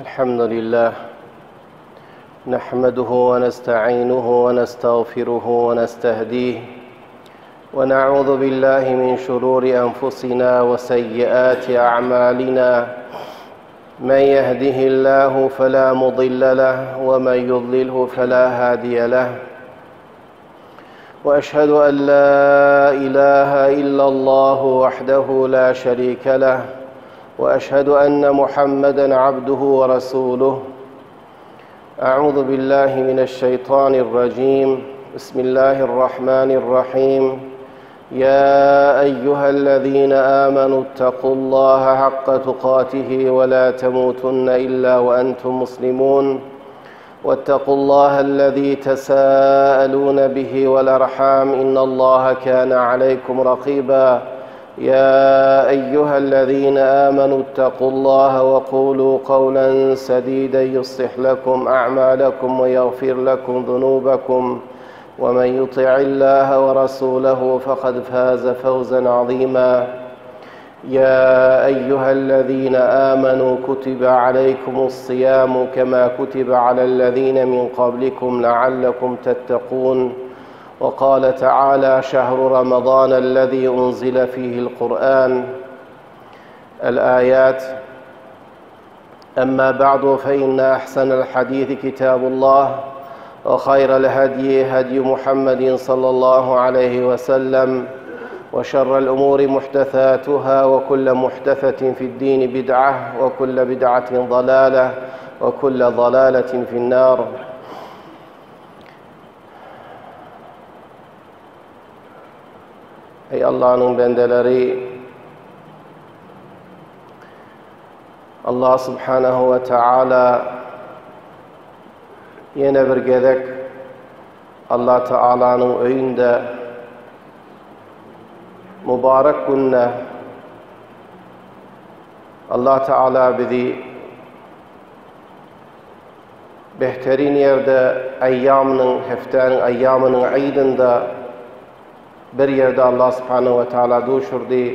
الحمد لله نحمده ونستعينه ونستغفره ونستهديه ونعوذ بالله من شرور أنفسنا وسيئات أعمالنا من يهده الله فلا مضل له ومن يضلله فلا هادي له وأشهد أن لا إله إلا الله وحده لا شريك له وأشهد أن محمدًا عبده ورسوله. أعوذ بالله من الشيطان الرجيم. بسم الله الرحمن الرحيم. يا أيها الذين آمنوا اتقوا الله حق تقاته ولا تموتن إلا وأنتم مسلمون واتقوا الله الذي تساءلون به والأرحام إن الله كان عليكم رقيبا. يا أيها الذين آمنوا اتقوا الله وقولوا قولا سديدا يصلح لكم أعمالكم ويغفر لكم ذنوبكم ومن يطع الله ورسوله فقد فاز فوزا عظيما. يا أيها الذين آمنوا كتب عليكم الصيام كما كتب على الذين من قبلكم لعلكم تتقون. وقال تعالى شهر رمضان الذي أنزل فيه القرآن. الآيات. أما بعد فإن أحسن الحديث كتاب الله وخير الهدي هدي محمد صلى الله عليه وسلم وشر الأمور محدثاتها وكل محدثة في الدين بدعة وكل بدعة ضلالة وكل ضلالة في النار. Ey Allah'ın bendeleri, Allah subhanahu ve teala yine bir gedek Allah Teala'nın öyünde mübarek günne Allah Teala bizi behterin yerde eyyamının, heftenin eyyamının aydında bir yerde Allah subhanahu ve teala duşurdu.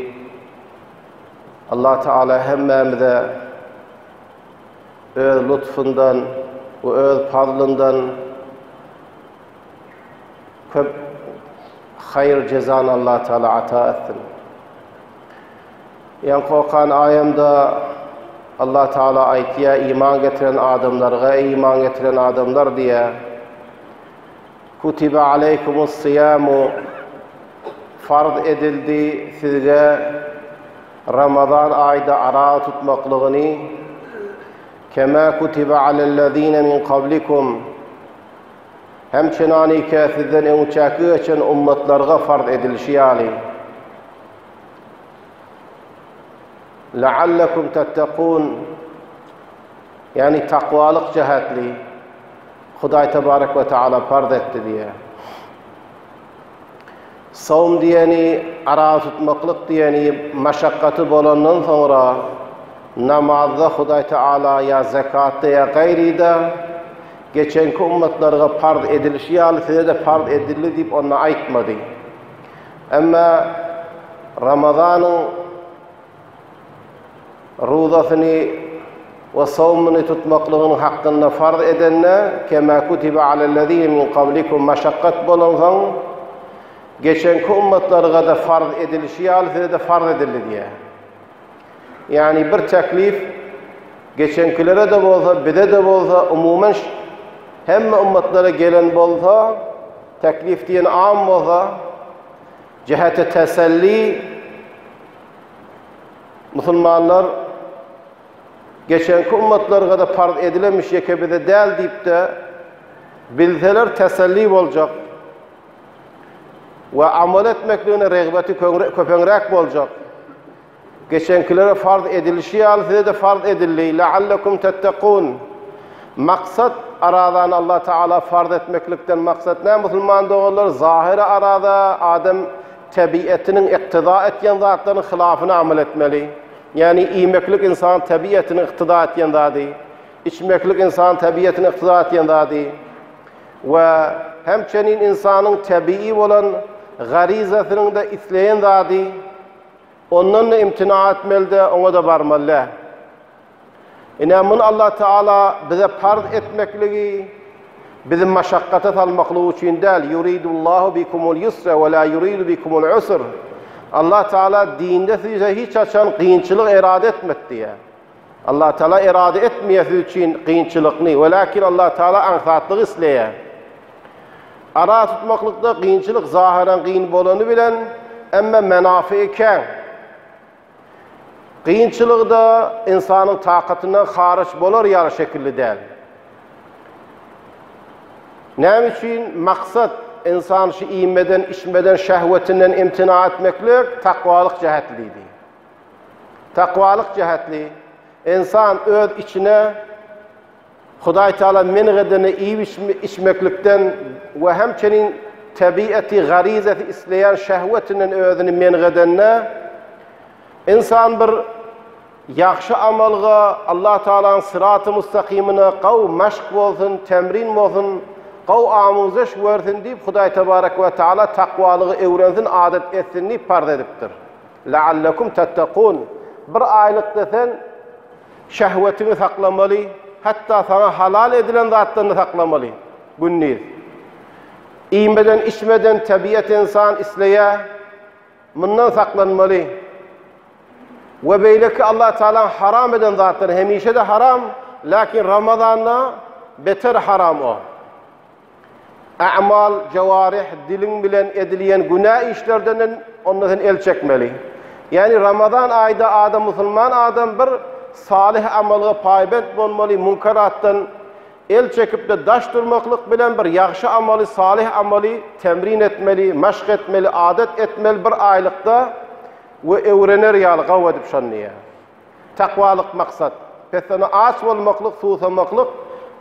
Allah Teala hemmemize öz lütfundan ve öz fadlından köp hayır cezan Allah Teala ata etsin. Yani Kur'an ayemde Allah Teala ayetiye iman getiren adamlara, iman getiren adamlar diye kutibe aleykumus siyamu farz edildi sizge Ramazan ayda ara tutmaklığını kema kutibe alellezine min qablikum hemçinani ki sizden önceki için ummetlerine farz edilişi yani leallekum tettekûn yani takvalık cihetli Huday Tebarek ve Teala farz etti diye. Savm diyeni, ara tutmaklık diyeni meşakkatı bolandan sonra namazda Huday Teala ya zekatta ya gayride geçenki ummetlerine farz edilişi yani size de farz edildi deyip ona aytmadı. Ama Ramazan'ın ruzasını ve savmını tutmaklığının hakkında farz edenine kema kutibe alellezine min qablikum meşakkat bolansan geçenki ummetlerine de farz edilişi size de farz edildi diye. Yani bir teklif geçenkilere de olsa, bize de olsa, umumen hem ummetlere gelen olsa, teklif diyen am olsa, cihete teselli, Müslümanlar geçenki ummetlerine de farz edilemiş yeke bize değil deyip de bilseler teselli olacak. Ve amel etmekliğine rağbeti köpengrek olacak. Geçenkilere farz edilişi size de farz edildi. Leallekum tettekûn. Maksat aradan Allah Teala farz etmeklikten maksat ne? Müslüman doğrular zahiri arada adam tabiatının iktida etken zatların hilafına amel etmeli. Yani yemeklik insan tabiatını iktida etken zatı. İçmeklik insan tabiatını iktida etken zatı. Ve hemçinin insanın tabii olan garizasının da isleyen zatı. Ondan da imtina etmeli de ona da varmalı. İnanın Allah Teala bize farz etmekligi, bizim maşakkata salmaklığı için değil. Yuridullahu bikumul yusra ve la yuridu bikumul usr. Allah Teala dinde size hiç açan kıyınçılık irade etmedi diye. Allah Teala irade etmeyesi için kıyınçılıkını. Velakin Allah Teala ansatlık isleye. Ara tutmaklıkta kıyınçılık zahiren kıyın bolanı bilen, ama menafi-iken. Kıyınçılık da insanın takatından hariç bolar yarı şekilli değil. Ne için? Maksat insan şu iğmeden, içmeden, şehvetinden imtina etmeklik takvalık cehetliydi. Takvalık cehetli. İnsan öz içine Huday Teala menğedini iyi içmeklikten ve hemçinin tabiati, garizeti isteyen şehvetinin özünü menğedenine insan bir yaxşı amalga Allah Teala'nın sırat-ı müstakimine qav meşk bolsun, temrin bolsun, qav amuzish versin deyip Huday Tebarek ve Teala takvalığı öğrensin, adet etsin deyip farz ediptir. Leallekum tettekûn. Bir aylıkta sen şehvetini saklamalı, hatta sana halal edilen zatlarını saklamalı. Günniz. İğmeden, içmeden tabiat insan isleye, bundan saklanmalı. Ve beyleki Allah Teala haram eden zatları hemişe de haram, lakin Ramazan'da beter haram o. A'mal, cevarih, dilin bilen edilen günah işlerden onlardan el çekmeli. Yani Ramazan ayda adam, Müslüman adam bir salih amalı paybet bulmalı, munkarattan el çekip de daş durmaklık bilen bir yaxşı amalı, salih amalı temrin etmeli, meşk etmeli, adet etmeli bir aylıkta ve öğrenir yalı qav edip şanniye. Takvalık maksat. Pesana aç olmaklık, susamaklık,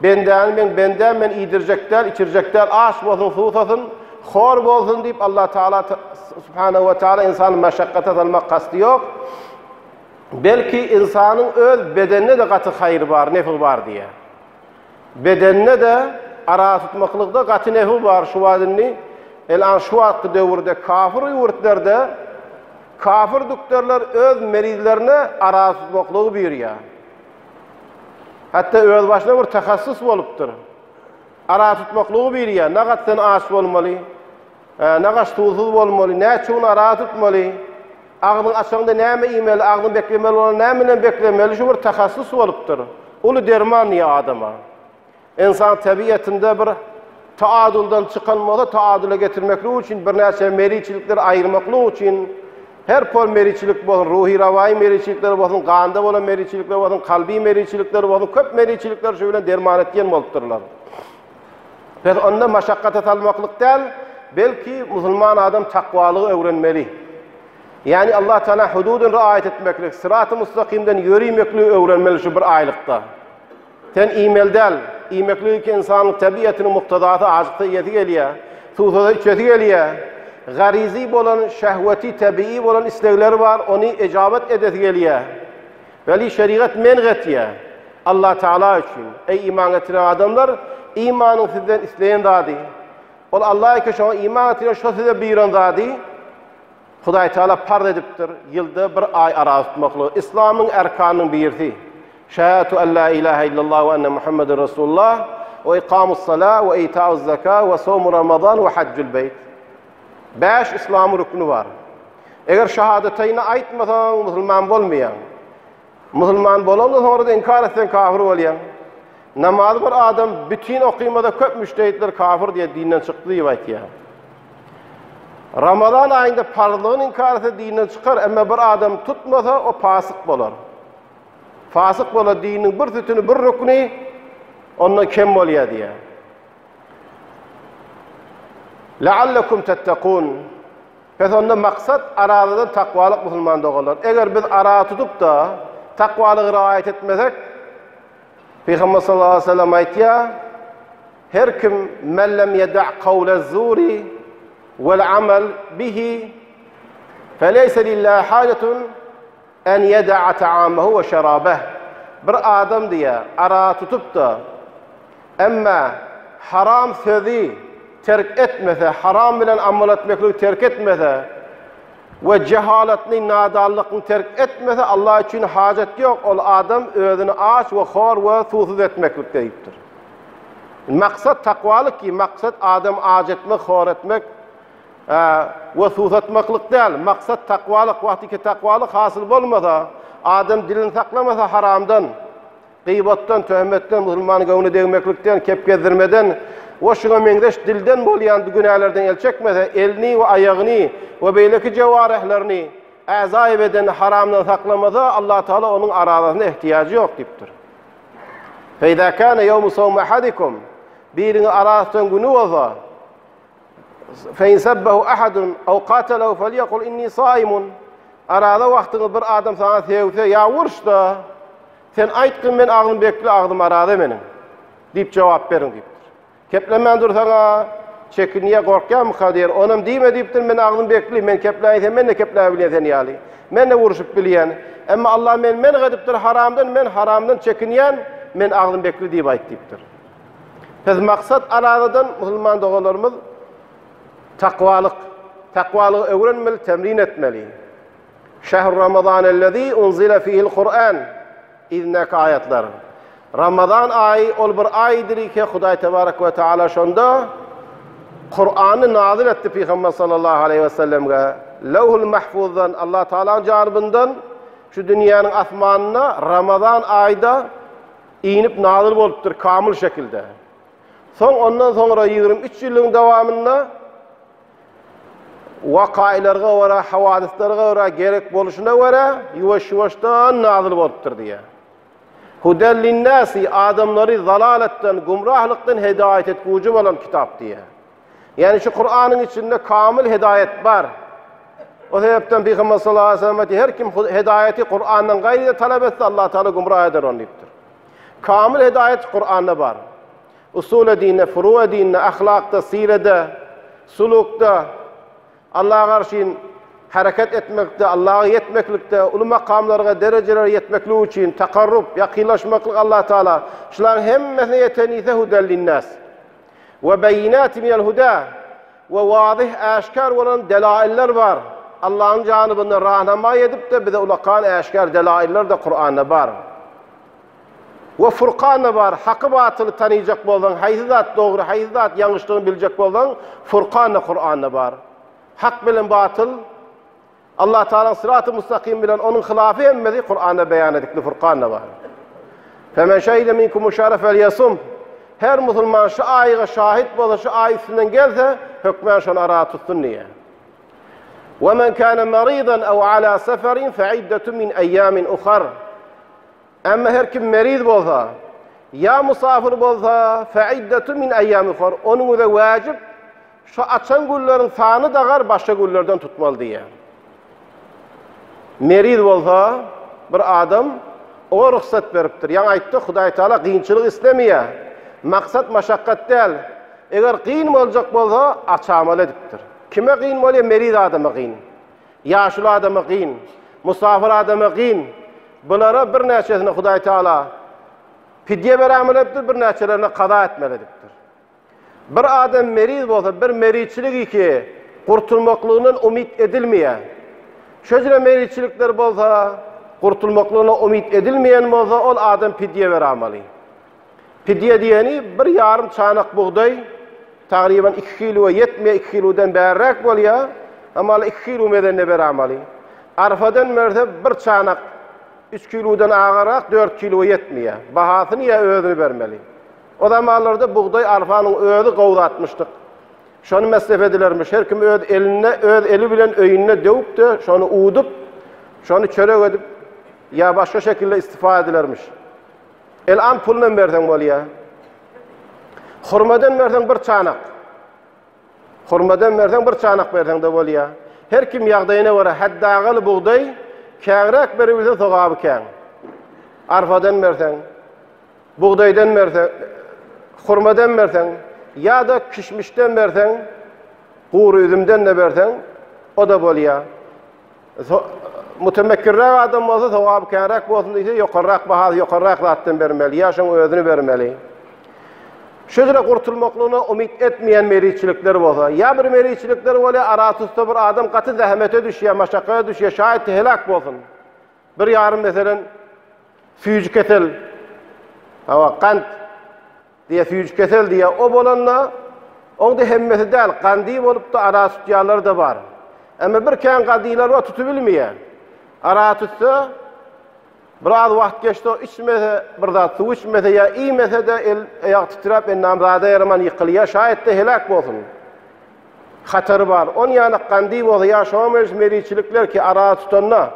benden men iyidirecekler, içirecekler, aç olsun, susasın, khor bolsun deyip Allah Teala Subhanahu ve Teala insanın meşakkata salmak kastı yok. Belki insanın öz bedenine de katı hayır var, nefi var diye. Bedenine de ara tutmaklıkta katı nefi var şu vadini. Elan şu vakti devirde kafir yurtlerde kafir doktorlar öz merizlerine ara tutmaklığı bir ya. Hatta öz başına bir takassus oluptur. Ara tutmaklığı bir ya. Ne kadar sen aç olmalı, ne kadar tuzsuz olmalı, ne çoğun ara tutmalı. Ağzın açığında näme iýmeli, ağzın beklemeli olan näme beklemeli, şu bir takassus bolupdyr. Ulu derman ya adama. İnsan tabiatında bir taaduldan çıkanmalı, taadule getirmeklik için bir näçe meriçilikler ayırmaklık için her pol meriçilik bolsun, ruhi ravai meriçilikler bolsun, ganda bolan meriçilikler bolsun, kalbi meriçilikler bolsun, köp meriçilikler şu bilen derman etgen bolupdyrlar. Biz onda maşakkata salmaklyk değil, belki Müslüman adam takvalığı öğrenmeli. Yani Allah Teala hududun riayet etmeklik, sırat-ı müstakimden yürümekliği öğrenmeli şu bir aylıkta. Sen imeldel, imekliği ki insanın tabiatının muktezatı acıkta yeti geliyor, susada içeti geliyor. Garizi bolan, şehveti, tabii bolan istekleri var, onu icabet edeti geliyor. Veli şeriat menğetiye. Allah Teala için. Ey iman getiren adamlar, imanın sizden isteyen zadi. Ol Allah'a ki şu iman getiren şu size buyuran zadi. Huday Teala farz edipdir, yılda bir ay ara tutmaklığı. İslam'ın erkanının birisi. Şehadatu en la ilahe illallah ve enne Muhammeden Resulullah ve ikamus salah ve ita'uz zeka ve savmu Ramazan ve haccul beyt. 5 İslam'ın rüknü var. Eğer şehadeteyni aytmasan Müslüman bolmayan. Müslüman bolandan sonra da inkar etsen kafir olayan. Namaz bir adam bütün okymada köp müştehitler kafir diye dinden çıktı diye aytıyor. Ramazan ayında farzlığını inkar etse dinden çıkar, ama bir adam tutmasa o fasık bolar. Fasık bolar, dinin bir sütünü, bir rüknü ondan kem bolýar diye. Leallekum tettekûn. Pes onda maksat aradan takvalık Müslüman dogalar. Eğer biz ara tutup da takvalığı riayet etmesek, Peygamber sallallahu aleyhi ve sellem aytýar, her kim men lem yeda' kavle'z-zuri vel-amel bihi feleyse lillahi hacetun en yeda'a ta'amahu ve şerabehu. Bir adam diye ara tutup da ama haram sözü terk etmese, haram bilen amel etmekliği terk etmese, ve cehaletini, nadallıkını terk etmese Allah için hacet yok. Ol adam özünü aç ve hor ve susuz etmeklik deyiptir. Maksat takvalık ki, maksat adam aç etmek, hor etmek ve susuz etmeklik değil. Maksat takvalık, vakti ki takvalık hasıl olmasa, adam dilini saklamasa haramdan, gıybattan, töhmetten, Müslümanı gavunu değmeklikten, kep gezdirmeden, o şuna mendeş dilden bolyan günahlardan el çekmese, elini ve ayağını ve beyleki cevarihlerini azay bedeni haramdan saklamasa, Allah Teala onun arazasına ihtiyacı yok deyiptir. فَاِذَا كَانَ يَوْمُ صَوْمَ اَحَدِكُمْ Birini arasından günü olsa, فَاِنْ سَبَّهُ اَحَدٌ اَوْ قَاتَلَهُ فَلْيَقُلْ اِنِّي صَائِمٌ Arada vaktini bir adam sana sevse, ya vurş da, sen aytqın ben ağzım bekli, ağzım arada benim, deyip cevap verin deyiptir. Keplemen dur sana, çekiniye korkyan mı kadir, onam deyme deyiptir, ben ağzım bekli, ben kepleyen, ben de kepleyebilyen seni yali, ben de vuruşup bilyen, ama Allah men ediptir haramdan, men haramdan çekiniyen, men ağzım bekli deyip ayt deyiptir. Biz maksat aradadan Müslüman doğularımız takvalık, takvalığı öğrenmeli, temrin etmeli. Şehr Ramazanellezî unzile fihil Kur'an iznek ayetler. Ramazan ayı ol bir aydır ki Huday Tebarek ve Teala şonda Kur'an'ı nazil etti Peygamber sallallahu aleyhi ve sellem'e. Levhul mahfuzdan Allah Teala canibinden şu dünyanın asmanına Ramazan ayda inip nazil boluptur kamil şekilde. Ondan sonra 23 yılın devamında vakailarga wara, havadislarga wara, gerek boluşuna wara, yuvaş-yuvaştan nazil boluptur diye. Hudel linnâsi, adamları zalaletten, gumrahlıktan hidayet etkucu olan kitap diye. Yani şu Kur'an'ın içinde kamil hidayet var. O sebepten Peygamber sallallahu aleyhi ve sellem her kim hidayeti Kur'an'dan gayrı talep etse Allah Teala gumrah eder onu deyiptir. Kamil hidayet Kur'an'da var. Usul-i dinle, furu-i dinle, ahlakta, sirede, sulukta, Allah'a karşı hareket etmekte, Allah'a yetmeklikte, ulu makamlarına, derecelere yetmekliği için takarrub, yakınlaşmaklık Allah Teala. Şuların hemmesine yeteniyse hudel linnâs. Ve beyinâti minel hudâ ve vâzih aşkar olan delailler var. Allah'ın canibinde rahnama edip de bize ulakan aşkar delailler de Kur'an'da var. Ve Furqan'da var. Hakkı batılı tanıyacak boldan, hayzat doğru, hayzat yanlışlığını bilecek boldan Furqan'da Kur'an'da var. Hak bilen batıl, Allah Teala'nın sırat-ı müstakim bilen onun hilafı emmedi Kur'an'da beyan edikli Furqan'da var. Femen şehide minkumu şerefel yasum. Her Müslüman şu ayıga şahit bola, şu ay üstünden gelse, hükmen şunu ara tutsun niye? وَمَنْ كَانَ مَرِيضًا اَوْ عَلَى سَفَرٍ فَعِدَّةٌ مِنْ اَيَّامٍ اُخَرٍ Ama her kim meriz bolsa, ya musafir bolsa, فَعِدَّةٌ مِنْ اَيَّامٍ اُخَرٍ Onun da vacip, şu açan güllerin sanı dağar, başka güllerden tutmalı diye. Meriz bolsa, bir adam, o ruhsat veriptir. Yani aytdı, Huday Teala kıyınçılık istemiyor. Maksat maşakkat değil. Eğer kıyın olacak bolsa, açamalı ediptir. Kime kıyın oluyor? Meriz adamı kıyın. Yaşlı adamı kıyın. Musafir adamı kıyın. Bunlara bir neçesine Huday Teala fidye verameli ediptir, bir neçelerine kaza etmeli ediptir. Bir adam meriz bolsa, bir merizçilik ki kurtulmaklığının umit edilmeye. Şöyle merizçilikler bolsa, kurtulmaklığına umit edilmeyen bolsa, ol adam fidye verameli. Fidye diyeni bir yarım çanak buğday, takriben 2 kilo yetmeye 2 kilodan berrak bolya, ama 2 kilo medenine verameli. Arfadan mertebe bir çanak 3 kilodan ağarak 4 kilo yetmeye. Bahasını ya özünü vermeli. O zamanlarda buğday arfanın özü qovlatmışdık. Şonu mesref edilermiş. Her kim öz eli bilen öyününe dövüp de şonu uğudup, şonu çörek edip ya başka şekilde istifade edilermiş. El-an pulundan versen bolya. Hurmadan versen bir çanak. Hurmadan versen bir çanak versen de bolya. Her kim yağdayına vara haddağalı buğday kağırak verebilse soğabı kağın. Arfadan versen, buğdaydan versen, hurmadan versen, ya da kişmişten versen, kuru üzümden de versen, o da bolya. Mutemekkirrak adam olsa soğabı kağırak olsun deyse, yukarrak bahaz, yukarrak zaten vermeli, yaşın özünü vermeli. Şöyle kurtulmaklığına umut etmeyen meriçilikler bolsa, ya bir meriçilikler bolsa aratusda bir adam katı zahmete düşüyor, maşakkata düşüyor, şayet helak bolsun. Bir yarım mesela füyücü ketel, kant diye füyücü ketel diye o bolanla onda hemmeti değil, kandi bolup da arasutyalar da var. Ama bir kan kandiler var tutubilmeyen. Aratutsa biraz vaqt geçti, içmese, bir zat su içmese ya iymese de ayak titrap namzada yaraman yıkılıyor, şayet de helak bolsun. Hatarı var. On yani kandi bolsa yaşamayız meriçilikler ki ara tutanna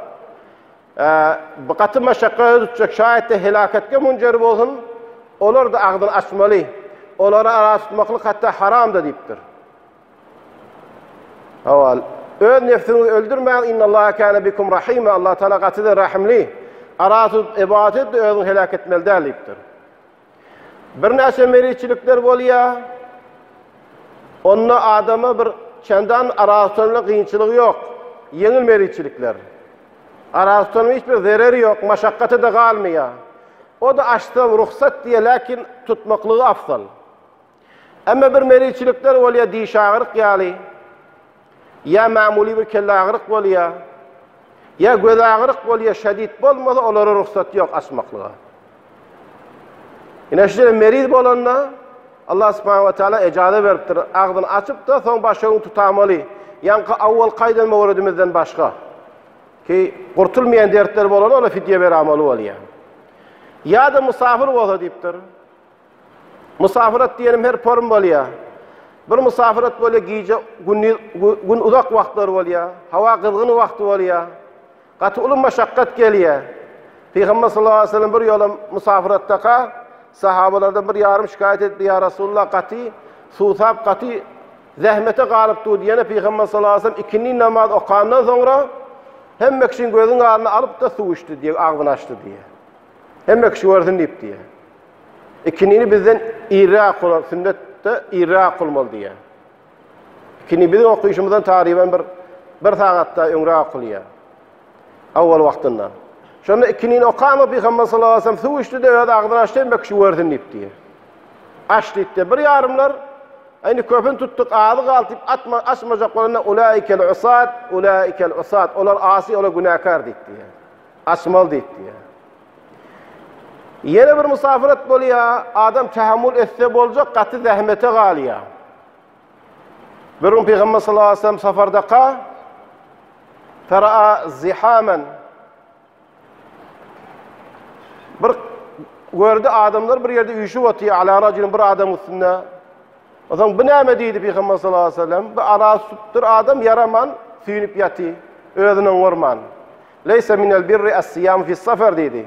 katı maşakkata tutacak, şayet de helaketke muncer bolsun, olar da ağzını açmalı. Olara ara tutmaklık hatta haram da deyiptir. Haval. Öz nefsini öldürmeyin. İnnallâhe kâne bikum rahîme. Allah Teala katıdır rahimli. Ara tutup ibadet de özünü helak etmeli deyiptir. Bir näçe meriçilikler bolýar. Onna adama bir çendan ara tutanlyk kıyınçylygy yok. Yeňil meriçilikler. Ara tutanlyk hiçbir zereri yok. Maşakkatı da galmıyor. O da açtığım ruhsat diye, lakin tutmaklığı afzal. Ama bir meriçilikler bolýar, diş ağırık ýaly. Ya mamuli bir kelle ağırık bolýar. Ya göz ağırık bolýar, şedid bolmasa olara ruhsat yok açmaklığa. Ine şeýle meriz bolanna Allah subhanahu wa taala icazet beripdir. Ağzını açıp da soň başyny tutamaly. Ýa-ni awwal gaýdan mawrudymyzdan başga. Ki kurtulmayan dertler bolan ola fidye beramaly bolýar. Ya da musafir bolsa deyipdir. Musafirat diyelim her form bolýar. Bir musafirat bolýar, giýje gün uzak wagtlar bolýar, hawa kızgın wagty bolýar. Gaty ulun maşakkat gelýär. Peýgamber sallallahu aleyhi ve sellem bir ýola musafiratda sahabalardan bir yarım şikayet etdi, ya Rasulullah gaty suwsap gaty zähmete galypdy diýene Peýgamber sallallahu aleyhi ve sellem ikindi namaz okandan soňra hemme kişinin gözüň alyny alyp da suw içdi diýe, agzyny açdy diýe. Hemme kişi gördün deyip diye. İkinini bizden ira kılar, sünnette ira kılmalı diye. İkini bizim okuyuşumuzdan tariben bir saatte ümra kılıyor. Avval vaktinde. Şonda ikinin okanı Peygamber sallallahu aleyhi ve sellem su içti de öyle ağzını açtı, hemme kişi gördün deyip diye. Açtı diye. Bir yarımlar aynı köpün tuttuk, ağzı kaltıp açmayacaklarına ulaikel usat, olar asi, olar günahkar deyip diye. Açmalı deyip diye. Yine bir musafirat bolýar, adam tahammül etse boljak, gaty zähmete galýar. Bir gün Peygamber sallallahu aleyhi ve sellem safarda fera'a zihamen. Bir gördü adamlar bir yerde üýüşip otýar, ala rajulin bir adam üstünde. O zaman bu näme diýdi Peygamber sallallahu aleyhi ve sellem? Bu ara suptur adam yaraman, süýnüp ýaty, özüne gorman. Leysa minel birri es-siyam fi safar diýdi.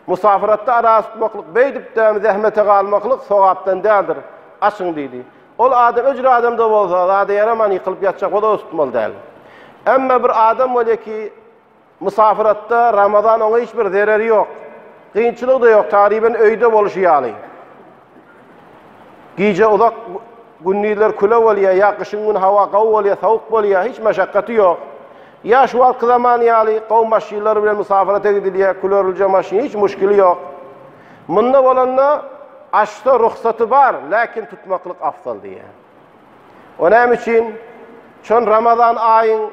Musafiratda ara tutmaklyk, beýdip de zähmete galmaklyk sowapdan däldir. Açyň diýdi. Ol adam öjür adam da bolsa, zada yaraman ýykylyp ýatjak, o da tutmaly däl. Emma bir adam bolýar ki, musafiratda Ramazan oňa hiç bir zereri yok. Kıyınçylyk da yok, tariben öýde boluşýaly. Giýje uzak günniler küle bolýar, ýa kışyň gün hawa gaw bolýar, sowuk bolýar, hiç meşakkaty yok. Ya şu wagt zamany ýaly, gowm maşynlary bilen musafirata gidilýär, külörülje maşyn, hiç müşkili yok. Munda bolanna açda ruhsaty bar, lakin tutmaklyk afzal diýär. Onam üçin çon Ramazan aýyň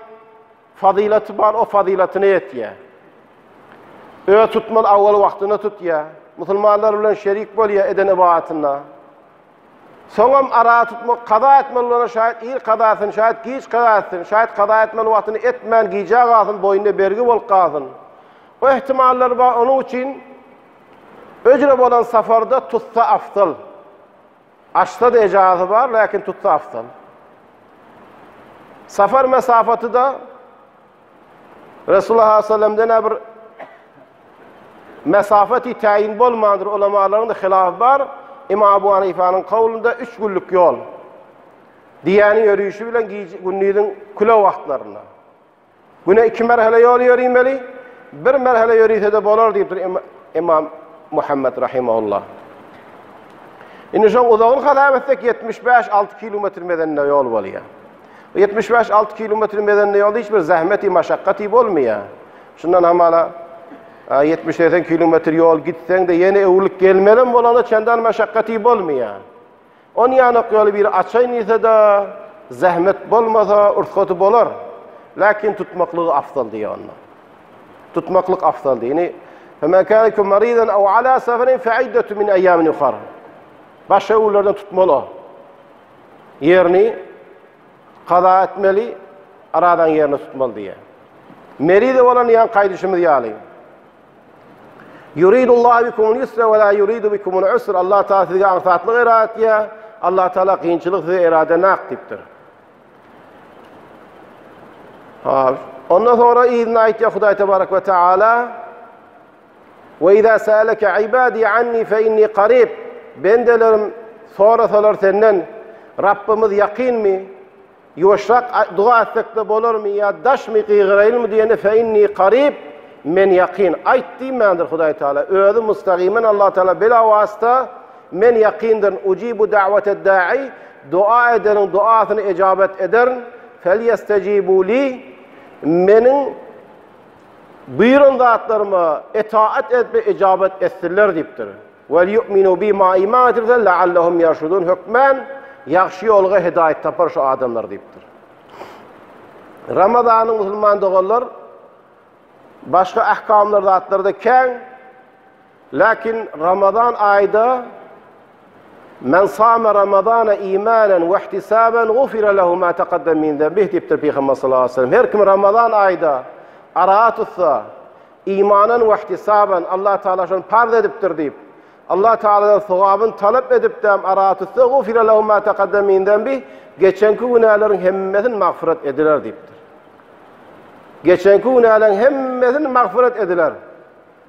fazilaty bar, o fazilatyny etýär. Öýe tutmaly awwal wagtyna tutýar. Musulmanlar bilen şerik bolýar eden ibadatynda. Soňam ara tutmak, kaza etmeli bolana şayet ir kazasyn, şayet giç kazasyn, şayet kaza etmeli wagtyny etmän giýjä galsyn, boyunda bergi bolup galsyn. O ihtimallar bar, onuň üçin öjre bolan safarda tutsa afzal. Açda da ejazy bar, lakin tutsa afzal. Safar mesafatyda Resulullah sallallahu aleyhi ve sellem'den bir mesafeti tayin bolmandyr, ulamalaryň da hilafy bar. İmam Abu Hanifa'nın kavlunda 3 günlük yol. Diýäni yürüyüşü bilen günniň küle wagtlaryna. Güne 2 merhele yol yürümeli, 1 merhele yürüýse de bolar diýipdir İmam Muhammed rahimahullah. Indi şoň uzagyny hasap etsek 75-6 kilometr medenine yol bolýar. 75-6 kilometr medenine ýolda hiç bir zähmeti, maşakkaty bolmaýar. Şundan hamala 70-80 kilometr yol gitsen de yeni öwürlük gelmelen bolanda çendan meşakkati bolmaýar. On yanık yolu bir açayın ise de zahmet bolmasa urtkotu bolar. Lakin tutmaklığı afdal diye onlar. Tutmaklık afdal diye. Yani فَمَا كَانَكُمْ مَرِيدًا اَوْ عَلَى سَفَرٍ فَعِدَّةٌ مِنْ اَيَّامٍ اُخَرٍ. Başka uğurlardan tutmalı. Yerini kaza etmeli, aradan yerini tutmalı diye. Meride olan yan kaydışımız yağlayın. يُرِيدُ اللّٰهِ بِكُمُ الْيُسْرَ وَلَا يُرِيدُ بِكُمُ الْعُسْرَ. Allah Teala size ansatlık irade ya, Allah Teala kıyınçılık size irade nakdiptir. Ondan sonra izin ayet ya Huday Tebarek ve Teala وَاِذَا سَأَلَكَ عِبَادِي عَنِّي فَاِنِّي قَرِيبٌ. Bendelerim sorasalar senden Rabbimiz yakin mi? Yuvuşrak dua etsek de bolur mu? Ya daş mı kıygırayıl mı diyene فَاِنِّي قَرِيبٌ. Men yakin. Aytdi mendir Huday Teala. Özü mustaqimen Allah Teala bela vasıta men yakindir. Ucibu da'veted da'i. Dua edenin duasını icabet ederin. فَلْيَسْتَجِيبُوا لِي. Menin buyurun zatlarıma itaat etme icabet etsinler deyiptir. وَلْيُؤْمِنُوا بِمَا اِمَانَ اِتِرْسَلْ لَعَلَّهُمْ يَرْشُدُونَ. Hükmen yakşı yolga hidayet tapar şu adamlar deyiptir. Ramazan'ın Müslüman doğullar başka ahkamlar zatlarda ken, lakin Ramazan ayda men sâme Ramazan'a imanen ve ihtisaben gufira lehu ma taqaddem min zembih deyiptir Peygamber sallallahu aleyhi ve sellem. Her kim Ramazan ayda arağa tutsa, imanen ve ihtisaben Allah Teala şunu farz ediptir deyip, Allah Teala'dan sevabını talep edip de arağa tutsa, gufira lehu ma taqaddem min zembih, geçenki günahların hemmesini mağfiret ediler deyiptir. Geçenki günahların hemmesini mağfiret ediler.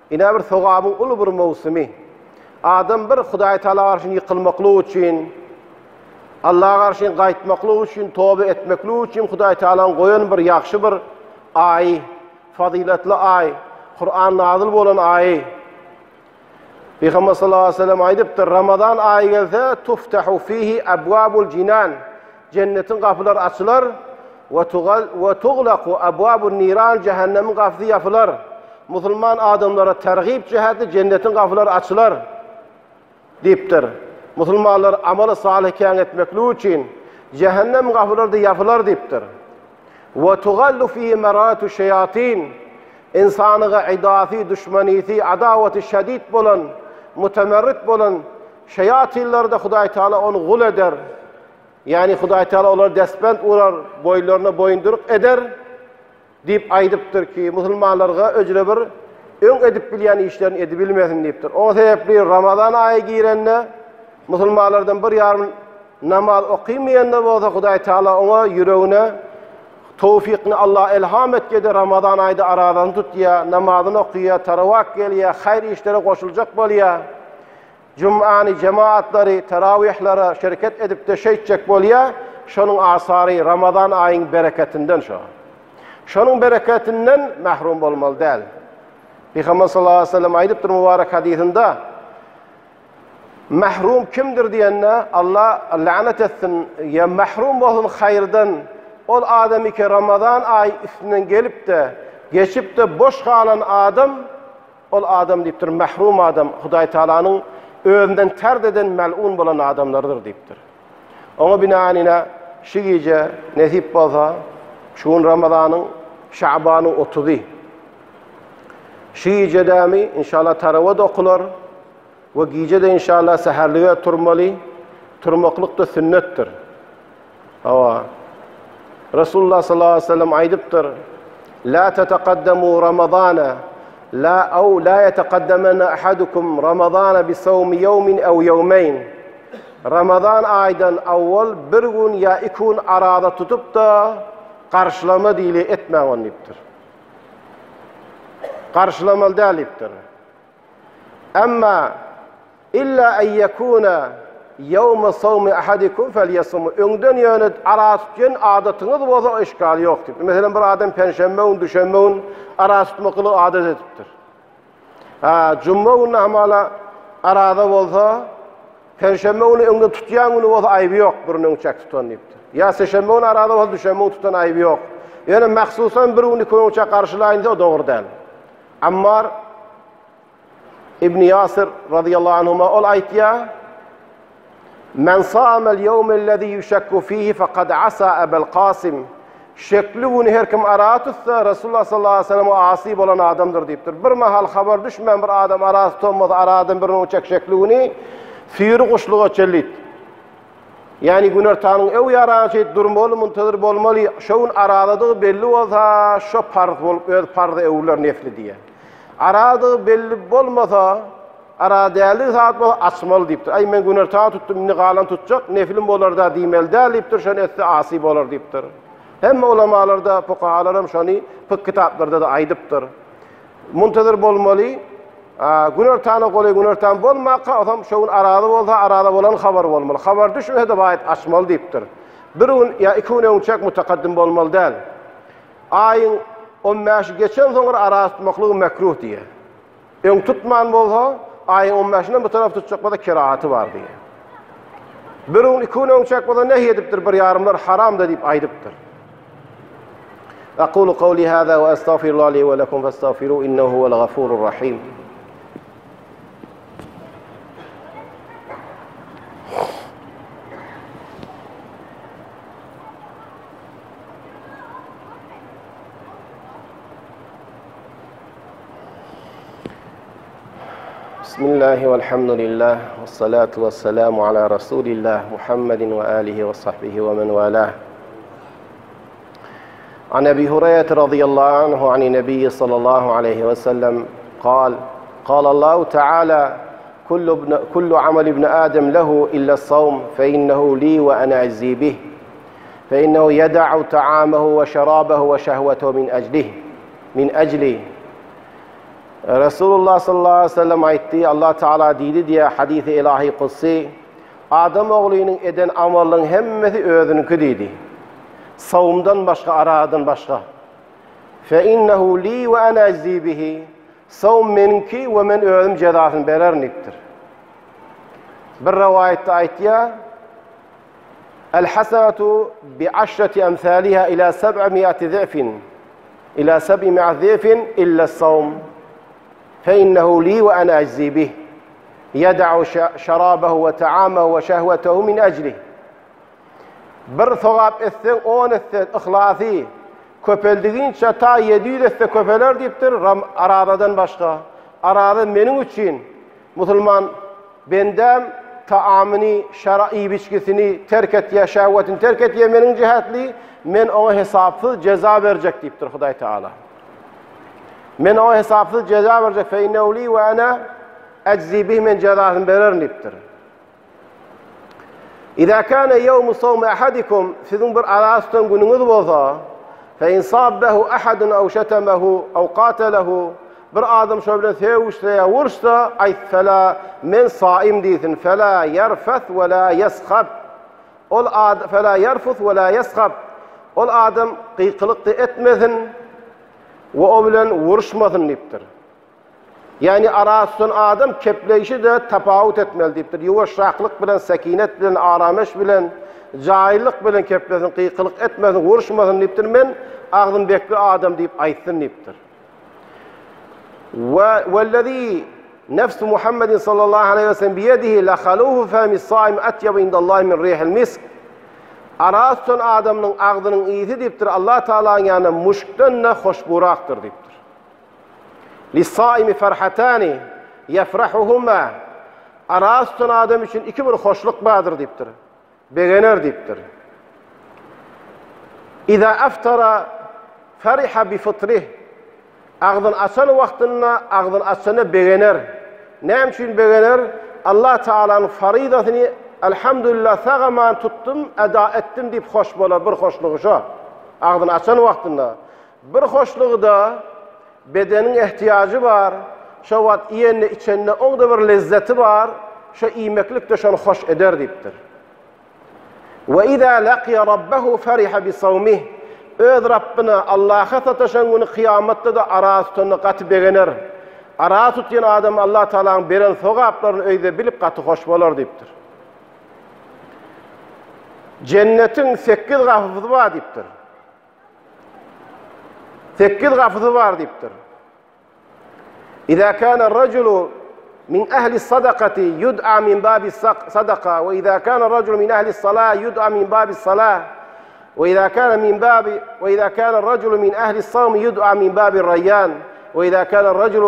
Yine bir sevabın ulu bir mevsimi. Adam bir Huday Teala karşın yıkılmaklığı için, Allah'a karşın qaytmaklığı için, tövbe etmekliği için Huday Teala'nın koyun bir yakşı bir ay, faziletli ay, Kur'an nazil bolan ay. Peygamber sallallahu aleyhi ve sellem aydıptır, Ramazan ayı gelse tuftahu fihi ebvabul cinan. Cennetin kapıları açılır ve tuğlaku ebvabun niran. Cehennemin kapısı yapılır. Müslüman adamlara tergib ciheti cennetin kapıları açılır deyiptir. Müslümanlar amalı salihken etmekliği için cehennem kapıları da yapılır deyiptir. Ve tuğallu fihi meratu şeyatin. İnsanıga idasi, düşmanisi, adaveti şedid bolan, mutemerrit bolan şeyatinler de Huday Teala onu gul eder. Yani Huday Teala onları despent uğrar, boylarına boyunduruk eder deyip aydıptır ki Müslümanlarga öcüle bir ön edip bilyen işlerini edebilmesin deyiptir. O sebeple Ramazan ayı girenle Müslümanlardan bir yarım namaz okuymayanla olsa Huday Teala ona yüreğine tevfikini Allah ilham etkede Ramazan ayda aradan tut ya, namazını okuya, taravak gel ya, hayır işlere koşulacak bol ya, Cum'ani cemaatleri, teravihlere şirket edip de şey edecek bol ya, şunun asarı Ramazan ayın bereketinden şu. Şunun bereketinden mahrum olmalı değil. Peygamber sallallahu aleyhi ve sellem aydıptır mübarek hadisinde, mahrum kimdir diyenine Allah lanet etsin, ya mahrum olun hayırdan, ol adamı ki Ramazan ayı üstünden gelip de, geçip de boş kalan adam, ol adam deyiptir, mahrum adam, Huday Teala'nın öğünden terd eden mel'un bulan adamlardır deyiptir. Ona binaenine şu gece nesip olsa, şuun Ramazan'ın, Şaban'ın 30'u. Şu gece demi inşallah taravat okular ve gece de inşallah seherliğe turmalı, turmaklık da sünnettir. Ama Resulullah sallallahu aleyhi ve sellem aydıptır. La tetekaddamu Ramazana la yetekaddamanna ahadukum Ramazana bi savmi yevmin ev yevmeyn. Ramazan aydan avval bir gün ya iki gün arada tutup da karşılama dili etmeyen deyiptir. Karşılamalı deyiptir. Ama illa en yekuna yevme savmi ahadikum felyasum. Önden yani ara tutun adetiniz boza işgal yoktur. Mesela bir adam perşembe gün, düşenbe gün ara tutmaklı adet etiptir. Cuma günü hamala arada olsa perşembe günü önden tutuyan günü olsa ayıbı yok. Birinin uçak tutan deyiptir. Ya seşembe günü arada olsa düşenbe günü tutan ayıbı yok. Yani mahsusan bir günü koyun uçak karşılayınca o doğru değil. Ammar İbn Yasir radıyallahu anhuma ol ayet ya Men sâmel yevmellezî yüşekku fîhi fekad asâ Ebel Kasım. Şekli bunu her kim ara tutsa Resulullah sallallahu aleyhi ve sellem o asi olan adamdır deyiptir. Bir mahal haber düşmeyen bir adam arası tutmaz, aradan birini uçak şekliğini suyuru kuşluğa çellit. Yani günörtanın ev yaran şey durmalı, muntadır bolmalı, şoğun aradadığı belli olsa şu parz bolup öz parzı evler nefli diye. Aradığı belli bolmasa, aradığlı saat bol açmalı deyiptir. Ay men günörtanı tuttum, inni galan tutacak, neflim bolar da diymel de deyiptir, şonu etse asi bolar deyiptir. Hem ulamalarda, fukahalarım şonu fıkh kitaplarda da aydıptır. Muntadır bolmalı, günörtanı kolay günörtan bolmaka, adam şoğun arada bolsa, arada bolan haber bolmalı. Haber düşmese de bayit açmalı deyiptir. Birun ya ikune uçak mutakaddim bolmalı değil. Ayın 15 geçen sonra arada tutmaklığı mekruh diye. Ön tutman bolsa, ayın 15'inden bu taraf tutacak da kerahatı var diye. Birun ikune uçak da nehy ediptir, bir yarımlar haram da deyip aydıptır. أقول قولي هذا وأستغفر الله لي ولكم فاستغفروه إنه هو الغفور الرحيم. بسم الله والحمد لله والصلاة والسلام على رسول الله محمد وآله وصحبه ومن والاه. عن أبي هريرة رضي الله عنه عن النبي صلى الله عليه وسلم قال قال الله تعالى كل عمل ابن آدم له إلا الصوم فإنه لي وأنا أجزي به فإنه يدع طعامه وشرابه وشهوته من أجلي Resulullah sallallahu aleyhi ve sellem aytti, Allah Teala dedi diye hadisi ilahi kutsi, Adam oğlunun eden amalın hemmesi özününki dedi. Savumdan başka, aradan başka. فَاِنَّهُ لِي وَاَنَا اَجْزِي بِهِ Savum menki ve men özüm cezasını bererniktir. Bir rivayette aytti ya, El-hasanatu bi'aşreti emthaliha ila 700 zefin ila 700 zefin illa savum فإنه لي وأنا أجزي به يدع شرابه وطعامه وشهوته من أجله. Bir thogap etsen 10 etsen ihlasi köpeldiğince ta 700 etse köpeler deyiptir aradan başka. Arada benim için Müslüman bendem taamını, şer'i biçkisini terk et ya şehvetini terk et ya benim cihetli men ona hesapsız ceza verecek deyiptir Huday Teala. Men o hesapsız ceza verecek. فَاِنَّهُ لِي وَاَنَا اَجْزِي بِهِ men cezasını verirniptir. اِذَا كَانَ يَوْمُ صَوْمَ اَحَدِكُمْ sizin bir arasından gününüz olsa فَاِنْ صَابَّهُ اَحَدٌ اَوْ شَتَمَهُ اَوْ قَاتَلَهُ bir adam şöyle sevuşsa ya vursa ay فَلَا men saim değilsin فَلَا يَرْفَثْ وَلَا يَسْخَبْ فَلَا يَرْفُثْ وَلَا يَسْخَبْ ol adam kıykılık da etmesin ve o bilen vuruşmasın deyiptir. Yani arasından adam kepleyişi de tapavut etmeli deyiptir. Yuvuşaklık bilen, sekinet bilen, arameş bilen, cahillik bilen keplesin, kıykılık etmesin, vuruşmasın deyiptir. Men ağzım bekli adam deyip aytsın deyiptir. وَالَّذ۪ي نَفْسُ مُحَمَّدٍ sallallahu aleyhi ve sellem biyedihi لَخَلُوهُ فَهْمِ الصَّائِمِ اَتْيَبَ اِنْدَ اللّٰهِ مِنْ رِيحِ الْمِسْكِ Araston adamın ağzının iyisi deyiptir. Allah Teala'nın yanında muşktan ne hoşburaktır deyiptir. Lis-saimi ferhatani yefrahuhuma Araston adam için iki bir hoşluk vardır deyiptir. Beğenir deyiptir. İza aftara feriha bi fitrih ağzın açan vaktinde ağzın açanı beğenir. Ne için beğenir? Allah Teala'nın faridasını elhamdülillah sağaman tuttum, eda ettim deyip hoş bolar, bir hoşluğu şu. Ağzını açan vaktinde. Bir hoşluğu da bedenin ihtiyacı var. Şu vakit yiyenle içenle onda bir lezzeti var. Şu iyimeklik de şunu hoş eder deyiptir. Ve izâ laqiya rabbehu feriha bi savmih. Öz Rabbina Allah'a sataşan günü kıyamette de ara tutanı katı beğenir. Ara tutan adam Allah Teala'nın beren sogaplarını öyde bilip katı hoş bolar deyiptir. Cennetin 8 kapısı var deyiptir. 8 kapısı var deyiptir. İzâ kâne raculu من أهل الصدقة يدعى من باب الصدقة، وإذا كان الرجل من أهل الصلاة يدعى من باب الصلاة، وإذا كان الرجل من أهل الصوم يدعى من باب الريان، وإذا كان الرجل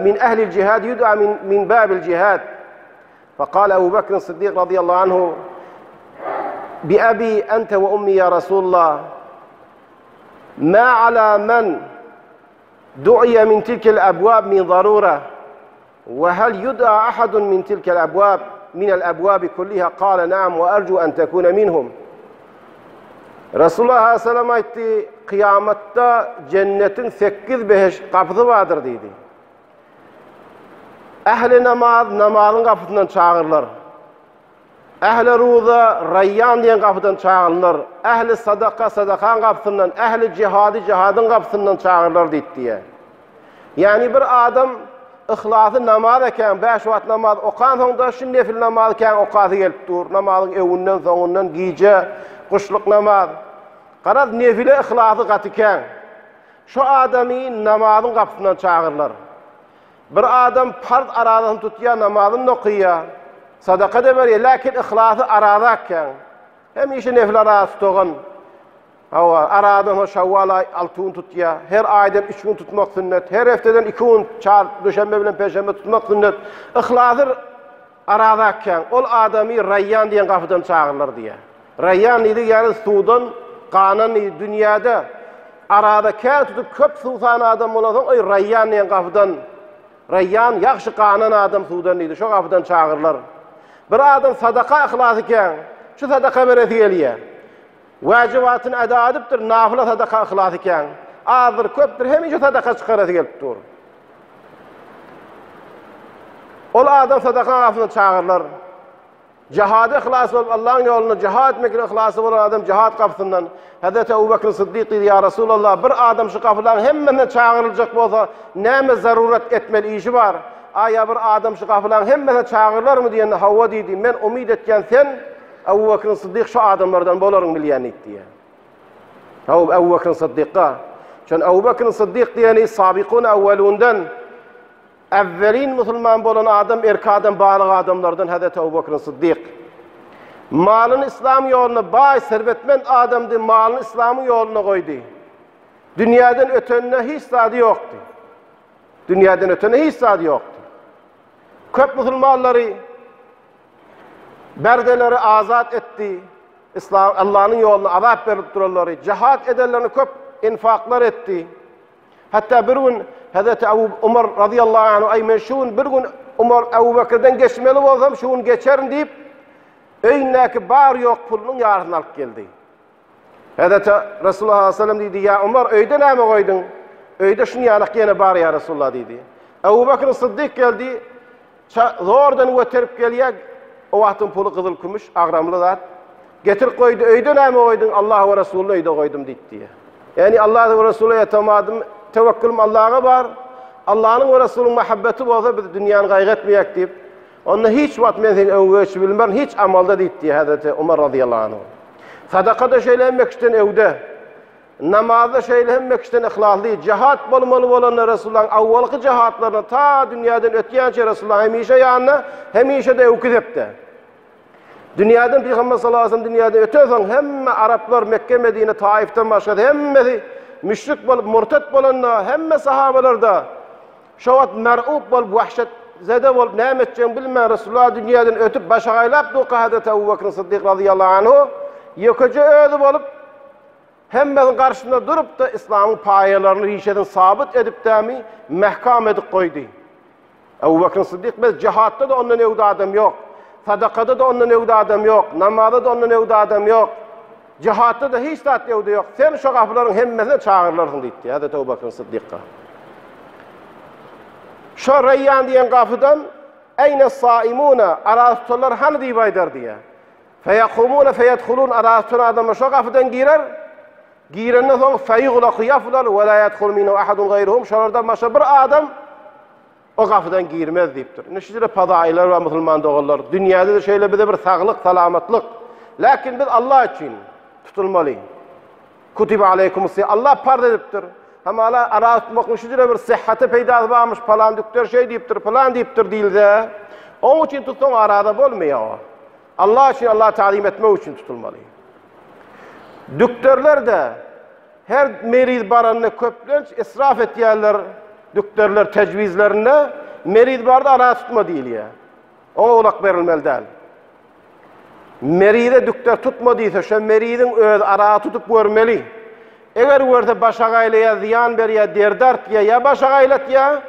من أهل الجهاد يدعى من باب الجهاد. فقال أبو بكر الصديق رضي الله عنه: بأبي أنت وأمي يا رسول الله، ما على من دعي من تلك الأبواب من ضرورة، وهل يدعى أحد من تلك الأبواب من الأبواب كلها؟ قال: نعم، وأرجو أن تكون منهم. رسول الله صلى الله عليه وسلم قيامته cennetin 8 beş kapısı vardır dedi. Ehli namazın kapısından çağırırlar. Ehli ruza rayyan diyen kapıdan çağırırlar. Ehli sadakan kapısından, ehli cihadın kapısından çağırırlar dedi diye. Yani bir adam ıhlası namaz eken, 5 vakit namaz okan sonunda şu nefil namaz eken okazı gelip dur. Namazın evinden sonundan giyce, kuşluk namaz. Qaraz nefile ıhlası katıken, şu adamı namazın kapısından çağırırlar. Bir adam farz aradığını tutuyor, namazını okuyor, sadaka da veriyor, lakin ıhlası aradakken, hem işi nefil arası tutuğun, aradığını Şevval ay 6 gün tutuyor, her aydan 3 gün tutmak sünnet, her haftadan 2 gün düşenbe bilen perşembe tutmak sünnet, ıhlası aradakken, ol adamı Rayyan diyen kapıdan çağırırlar diye. Rayyan idi yani sudan, kanan idi dünyada, arada kâr tutup köp susan adam olasın, oy Rayyan diyen kapıdan, Rayyan yaxşı qanan adam sudan idi, şu kapıdan çağırırlar. Bir adam sadaka ıhlası iken, şu sadaka veresi geliyor. Vacibatını eda ediptir, nafile sadaka ıhlası iken, azdır, köptür, hem şu sadaka çıkarası gelip dur. Ol adam sadaka kapısından çağırırlar. Cihad ihlası olup Allah'ın yolunu cihad etmekle ihlası olan adam cihad kapısından. Hazreti Ebu Bekir Sıddık dedi: ya Resulallah, bir adam şu kapıdan hemen çağırılacak olsa neme zaruret etmeli işi var. Aya bir adam şu kapıdan hemen çağırırlar mı diyen Havva dedi: ben umid etken sen Ebu Bekir Sıddık şu adamlardan bolarım bilyenlik diye. Ebu Bekir Sıddık'a. Çünkü Ebu Bekir Sıddık diyeni sabikun evvelundan, evvelin Müslüman bolan adam, erkadan bağlı adamlardan Hazreti Ebu Bekir Sıddık. Malın İslam yoluna, bay servetmend adamdı, malın İslam'ın yoluna koydu. Dünyadan ötenine hiç sadı yoktu. Dünyadan ötenine hiç sadı yoktu. Köp Müslümanları, berdeleri azat etti. İslam, Allah'ın yoluna azap verip dururları. Cihad ederlerini köp infaklar etti. Hatta bir gün Hazreti Umar radıyallahu anh aymen şun bir gün Umar Ebu Bekir'den geçmeli olsam şun geçerim deyip öyneki bar yok pulunun yarısını alıp geldi. Hazreti Resulullah sallallahu aleyhi ve sellem dedi: ya Umar, öyde ne mi koydun? Öyde şunu yanık yine bar ya Resulullah dedi. Ebu Bekir Sıddık geldi, zordan götürüp geliyor, o vaktin pulu kızıl kumuş, ağramlı zat. Getir koydu, öyde ne mi koydun? Allah ve Resulü'nü öyde koydum dedi diye. Yani Allah ve Resulü'ye yatamadım, tevekkülüm Allah'a var. Allah'ın ve Resulü'nün muhabbeti olsa biz dünyanı kaygıtmayak deyip, onunla hiç vakit men seni öngöçü bilmem, hiç amalda deyip diye Hazreti Umar radıyallahu anh. Sadakada şeylenmek için evde, namazda şeylenmek için ihlaslı, cihat bolmalı olanlar Resulullah'ın avvalıkı cihatlarına ta dünyadan ötüyençe Resulullah hemişe yanına, hemişe de evkizepti. Dünyadan Peygamber sallallahu aleyhi ve sellem dünyadan ötüyorsan hemme Araplar Mekke, Medine, Taif'ten başladı, hemmesi müşrik bolup, murtet bolanlar, hemme sahabeler da şovat mer'ub bolup, vahşet zede bolup, ne edeceğini bilmeyen Resulullah dünyadan ötüp başa gaylap doqa Hazreti Ebu Bekir Sıddık radıyallahu anhu yıkıcı ödü bolup, hemmenin karşısında durup da İslam'ın payalarını rişeden sabit edip de mi mehkam edip koydu. Ebu Bekir Sıddık biz cihatta da ondan evde adam yok. Sadakada da ondan evde adam yok. Namazda da ondan evde adam yok. Cihatta da hiç saat evde yok. Sen şu kapıların hemmesine çağırırsın dedi Hazreti Ebu Bekir Sıddık'a. Şu Rayyan diyen kapıdan eyne saimuna arastılar hani deyip aydar diye. Feyakumuna feyedhulun arastılar adamlar şu kapıdan girer. Girenden sonra feyğulakı yaflar ve la yedhul minu ahadun gayruhum. Şuradan başka bir adam o kapıdan girmez deyiptir. Neşicire padailer ve Müslüman doğullar. Dünyada da şöyle bir sağlık, salamatlık. Lakin biz Allah için tutulmalıyız. Kutibe aleykumussi. Allah farz ediptir. Hamala ara tutmakmış üzere bir sıhhati peyda varmış, falan doktor şey deyiptir, falan deyiptir deyildi. Onun için tutun arada bolmuyor o. Allah için, Allah ta'zim etmek için tutulmalı. Doktorlar da her meriz baranını köplenç israf etýärler, doktorlar tecvizlerine meriz barda ara tutma değil ya. Ona ulak verilmeli değil. Meride doktor tutmadıysa şu meridin öz ara tutup görmeli. Eğer görse başagaylaya ziyan berýär, derdart ya başagaylat ya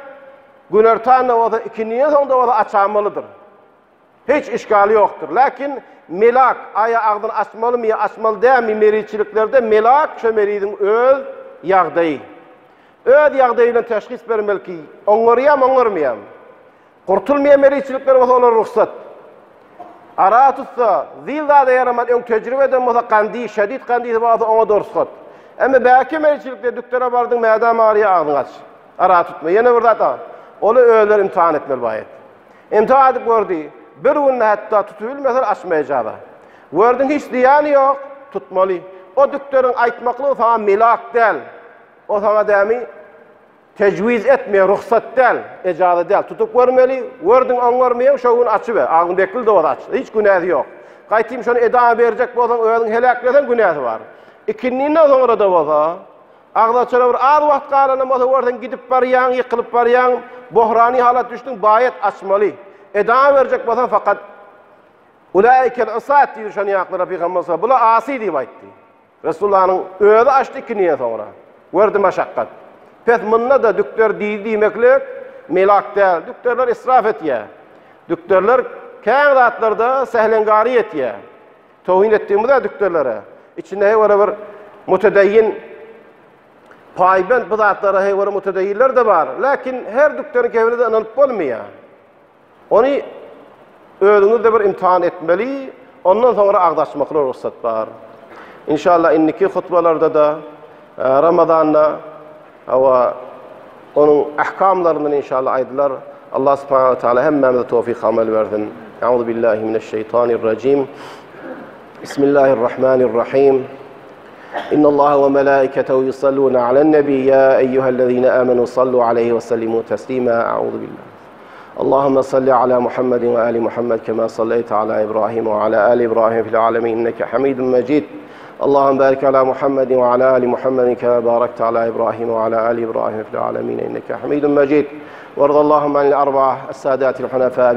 günertanı o da ikinci sonda o da açamalıdır. Hiç işgali yoktur. Lakin melak aya ağzını açmalı mı ya açmalı değil mi meridçiliklerde melak şu meridin öz yağdayı. Öz yağdayıyla teşhis vermeli ki oňarýam oňarmaýam. Kurtulmayan meridçilikler olsa ona ruhsat. Ara tutsa, zilda yaramad ön tecrübeden olsa kandi, şedid kandi olsa ona da ruhsat. Ama belki meridçilikte doktora bardın madem ağrıya ağzını aç. Ara tutma. Yine burada da. Onu öğler imtihan etmeli bayet. İmtihan edip gördü. Bir günde hatta tutubilmesen açmayacağı. Gördün hiç ziyanı yok, tutmalı. O doktorun aytmaklığı sana milak del. O sana demi tecviz etmeye, ruhsat del, icazı del. Tutup görmeli, gördün anlarmayan şu gün açıver. Ağzını bekli de o da aç. Hiç günahı yok. Kaytayım şunu edama verecek bu adam öğrenin helakleden günahı var. İkinliğinden sonra da olsa, ağzına çöre az vaxt kalanım olsa oradan gidip barayan, yıkılıp barayan, buhrani halat düştün, bayet açmalı. Edama verecek olsa fakat ulaikel usat diyor şunu yaklara Peygamber sallallahu aleyhi ve sellem. Bula asi diye baytti. Resulullah'ın öğüdü açtı ikinliğinden sonra. Gördü meşakkat. Pes munna da doktor demeklik melak değil. Doktorlar israf etýär. Doktorlar kän zatlarda sehlengari etýär. Tawhin etdiğimizde doktorlara. İçinde var bir mutedeyyin payband bu zatlara var mutedeyyinler de var. Lakin her doktorun kevnide anılıp bolmaýar. Onu özüňizde bir imtihan etmeli. Ondan sonra agdaşmakla ruhsat var. İnşallah inniki hutbalarda da Ramazan'da ama onun ahkamlarından inşallah aydılar. Allah subhanahu ve teala hemmemize tevfik amel versin. Euzu billahi mineşşeytanirracim. Bismillahirrahmanirrahim. İnnallaha ve melaiketehu yusalluna alen nebi ya eyyühellezine amenu sallu aleyhi ve sellimu teslima. Euzu billah. Allahümme salli ala Muhammedin ve ali Muhammed kema salleyte ala İbrahim ve ala ali İbrahim fil alemin inneke hamidun mecid. اللهم بارك على محمد وعلى آل محمد كما باركت على إبراهيم وعلى آل إبراهيم في العالمين إنك حميد مجيد وارض اللهم عن الأربعة السادات الحنفاء